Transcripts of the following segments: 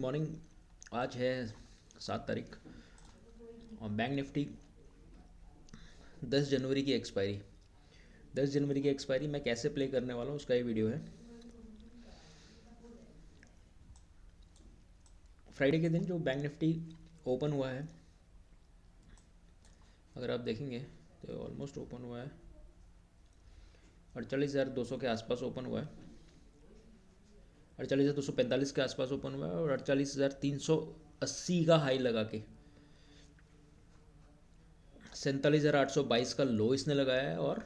Morning. आज है 7 तारीख और बैंक निफ्टी 10 जनवरी की एक्सपायरी। 10 जनवरी की एक्सपायरी मैं कैसे प्ले करने वाला हूँ उसका ये वीडियो है। फ्राइडे के दिन जो बैंक निफ्टी ओपन हुआ है, अगर आप देखेंगे तो ऑलमोस्ट ओपन हुआ है 48,200 के आसपास ओपन हुआ है। 48,245 के आसपास ओपन हुआ है और 48,380 का हाई लगा के 47,822 का लो इसने लगाया है और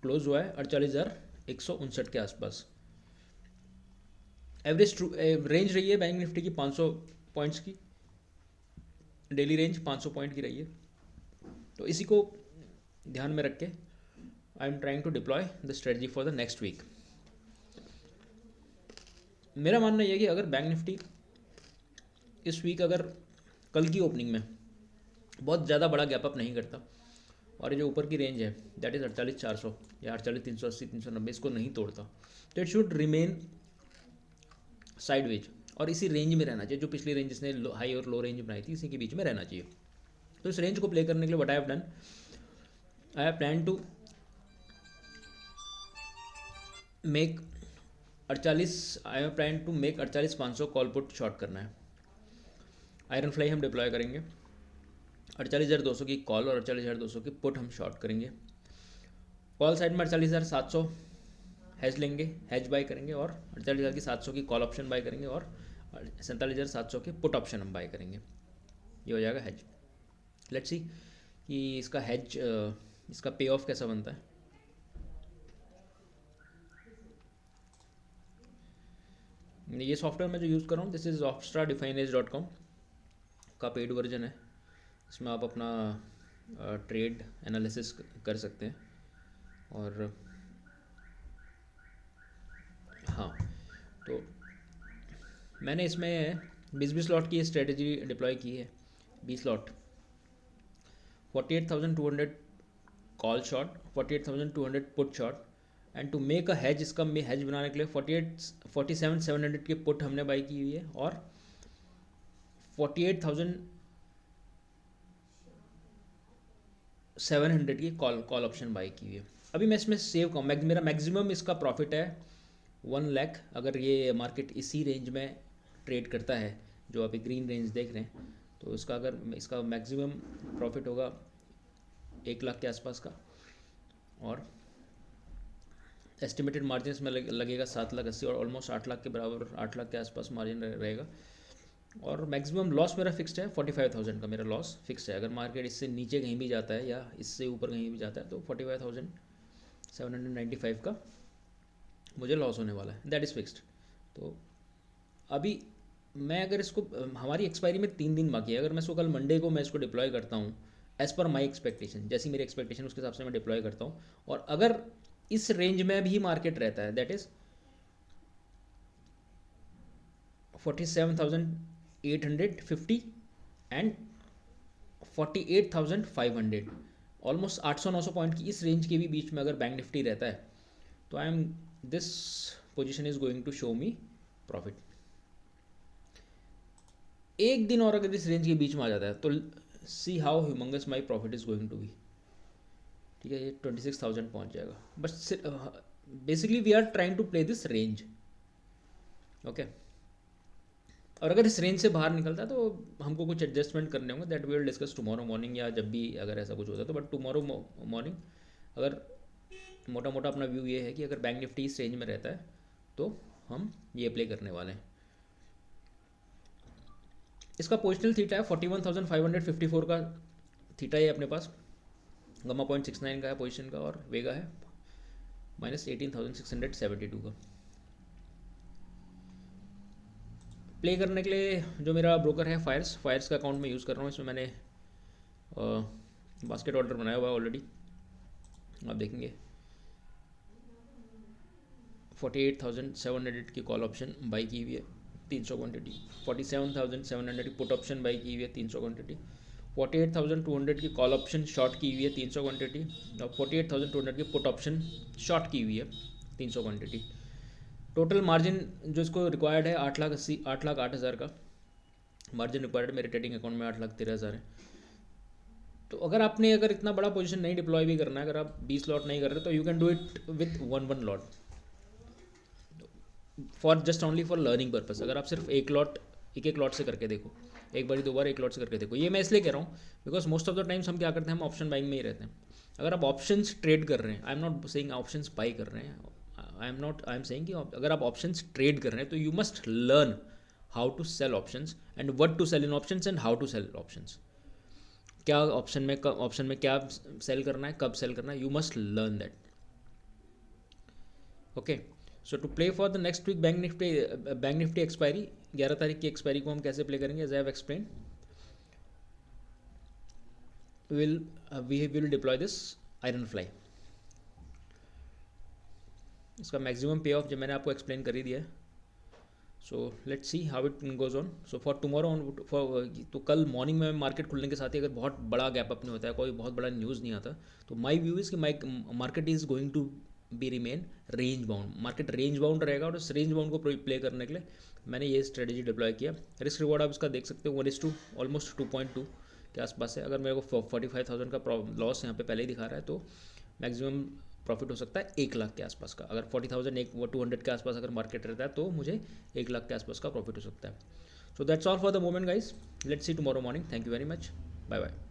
क्लोज हुआ है 48,159 के आसपास। एवरेज रेंज रही है बैंक निफ्टी की 500 पॉइंट्स की। डेली रेंज 500 पॉइंट की रही है। तो इसी को ध्यान में रख के I am trying to deploy the strategy for the next week. मेरा मानना यह है कि अगर बैंक निफ्टी इस वीक अगर कल की ओपनिंग में बहुत ज़्यादा बड़ा गैप अप नहीं करता और ये जो ऊपर की रेंज है दैट इज़ 48,400 या 48,380 390 इसको नहीं तोड़ता तो इट शुड रिमेन साइडवेज और इसी रेंज में रहना चाहिए। जो पिछली रेंज जिसने हाई और लो रेंज बनाई थी इसी के बीच में रहना चाहिए। तो इस रेंज को प्ले करने के लिए what I have done, I have plan to make 48,500 call put short करना है। आयरन फ्लाई हम डिप्लॉय करेंगे, 48,200 की कॉल और 48,200 की पुट हम शॉर्ट करेंगे। कॉल साइड में 48,700 हैज लेंगे, हैज बाय करेंगे और 48,700 की कॉल ऑप्शन बाय करेंगे और 47,700 के पुट ऑप्शन हम बाय करेंगे। ये हो जाएगा हैज। लेट्स सी कि इसका हैज इसका पे ऑफ कैसा बनता है। ये सॉफ्टवेयर मैं जो यूज़ कर रहा हूँ दिस इज़ opstradefineage.com का पेड वर्जन है। इसमें आप अपना ट्रेड एनालिसिस कर सकते हैं और हाँ, तो मैंने इसमें 20 लॉट की स्ट्रेटजी डिप्लॉय की है। 20 lot 48,200 call short, 48,200 put short and to make a hedge, इसका हैज बनाने के लिए 47,700 की पुट हमने बाई की हुई है और 48,700 की कॉल ऑप्शन बाई की हुई है। अभी मैं इसमें सेव करूँ, मेरा मैक्सिमम इसका प्रॉफिट है 1 लाख। अगर ये मार्केट इसी रेंज में ट्रेड करता है जो अभी ग्रीन रेंज देख रहे हैं तो इसका अगर इसका मैक्सिमम प्रॉफिट होगा 1 लाख के आसपास का और एस्टिमेटेड मार्जिन में लगेगा 7,80,000 और ऑलमोस्ट 8 लाख के बराबर, 8 लाख के आसपास मार्जिन रहेगा। और मैक्सिमम लॉस मेरा फिक्स्ड है 45,000 का मेरा लॉस फिक्स्ड है। अगर मार्केट इससे नीचे कहीं भी जाता है या इससे ऊपर कहीं भी जाता है तो 45,795 का मुझे लॉस होने वाला है, दैट इज़ फिक्स्ड। तो अभी मैं अगर इसको हमारी एक्सपायरी में 3 दिन बाकी है, अगर मैं इसको कल मंडे को मैं इसको डिप्लॉय करता हूँ एज़ पर माई एक्सपेक्टेशन, जैसी मेरी एक्सपेक्टेशन उसके हिसाब से मैं डिप्लॉय करता हूँ और अगर इस रेंज में भी मार्केट रहता है that is 47,850 and 48,500, almost 800-900 point की इस रेंज के भी बीच में अगर बैंक निफ्टी रहता है तो I am this position is going to show me profit. एक दिन और अगर इस रेंज के बीच में आ जाता है तो see how humongous my profit is going to be. ठीक है, ये 26,000 पहुंच जाएगा। But basically we are trying to play this range, okay. और अगर इस रेंज से बाहर निकलता है तो हमको कुछ एडजस्टमेंट करने होंगे, that we will discuss tomorrow morning या जब भी अगर ऐसा कुछ होता है तो। बट टुमारो मॉर्निंग अगर मोटा मोटा अपना व्यू ये है कि अगर बैंक निफ्टी इस रेंज में रहता है तो हम ये प्ले करने वाले हैं। इसका पोजिशनल थीटा है 41,554 का थीटा है अपने पास, गमा 0.69 का है पोजीशन का और वेगा है -18,672 का। प्ले करने के लिए जो मेरा ब्रोकर है फायर्स का अकाउंट में यूज़ कर रहा हूँ। इसमें मैंने बास्केट ऑर्डर बनाया हुआ है ऑलरेडी, आप देखेंगे 48,700 की कॉल ऑप्शन बाई की हुई है 300 क्वान्टिटी, 47,700 की पुट ऑप्शन बाई की हुई है 300 क्वान्टिटी, 48,200 की कॉल ऑप्शन शॉर्ट की हुई है 300 क्वान्टिटी और 48,200 की पुट ऑप्शन शॉर्ट की हुई है 300 क्वान्टिटी। टोटल मार्जिन जो इसको रिक्वायर्ड है 8,08,000 का मार्जिन रिक्वायर्ड, मेरे ट्रेडिंग अकाउंट में 8,13,000 है। तो अगर इतना बड़ा पोजीशन नहीं डिप्लॉय भी करना है, अगर आप 20 लॉट नहीं कर रहे तो you can do it with 1 lot for just only for learning purpose. अगर आप सिर्फ एक लॉट से करके देखो, एक बारी 2 बार एक लॉट से करके देखो। ये मैं इसलिए कह रहा हूँ because most of the times हम क्या करते हैं, हम ऑप्शन बाइंग में ही रहते हैं। अगर आप ऑप्शंस ट्रेड कर रहे हैं, I am not saying options by कर रहे हैं, आई एम सेइंग कि अगर आप ऑप्शंस ट्रेड कर रहे हैं तो you must learn how to sell options and what to sell in options and how to sell options. क्या ऑप्शन में क्या सेल करना है, कब सेल करना है, you must learn that. Okay, so to play for the next week bank Nifty expiry 11 तारीख की एक्सपायरी को हम कैसे प्ले करेंगे, as I have explain, we will deploy this iron fly. इसका मैक्सिमम पे ऑफ जो मैंने आपको एक्सप्लेन कर ही दिया है। So let's see how it goes on. So for tomorrow तो कल मॉर्निंग में मार्केट खुलने के साथ ही अगर बहुत बड़ा गैप अप नहीं होता है, कोई बहुत बड़ा न्यूज़ नहीं आता, तो माई व्यू इज़ कि market is going to be remain range bound. Market range bound रहेगा और उस रेंज बाउंड को प्ले करने के लिए मैंने ये स्ट्रेटेजी डिप्लॉय किया। रिस्क रिवॉर्ड आप इसका देख सकते हो 1:2 ऑलमोस्ट 2.2 के आसपास है। अगर मेरे को 45,000 का लॉस यहाँ पे पहले ही दिखा रहा है तो मैक्सिमम प्रॉफिट हो सकता है 1 लाख के आसपास का। अगर 40,000 200 के आसपास अगर मार्केट रहता है तो मुझे 1 लाख के आसपास का प्रॉफिट हो सकता है। So that's all for the moment guys, let's see tomorrow morning. Thank you very much, bye bye.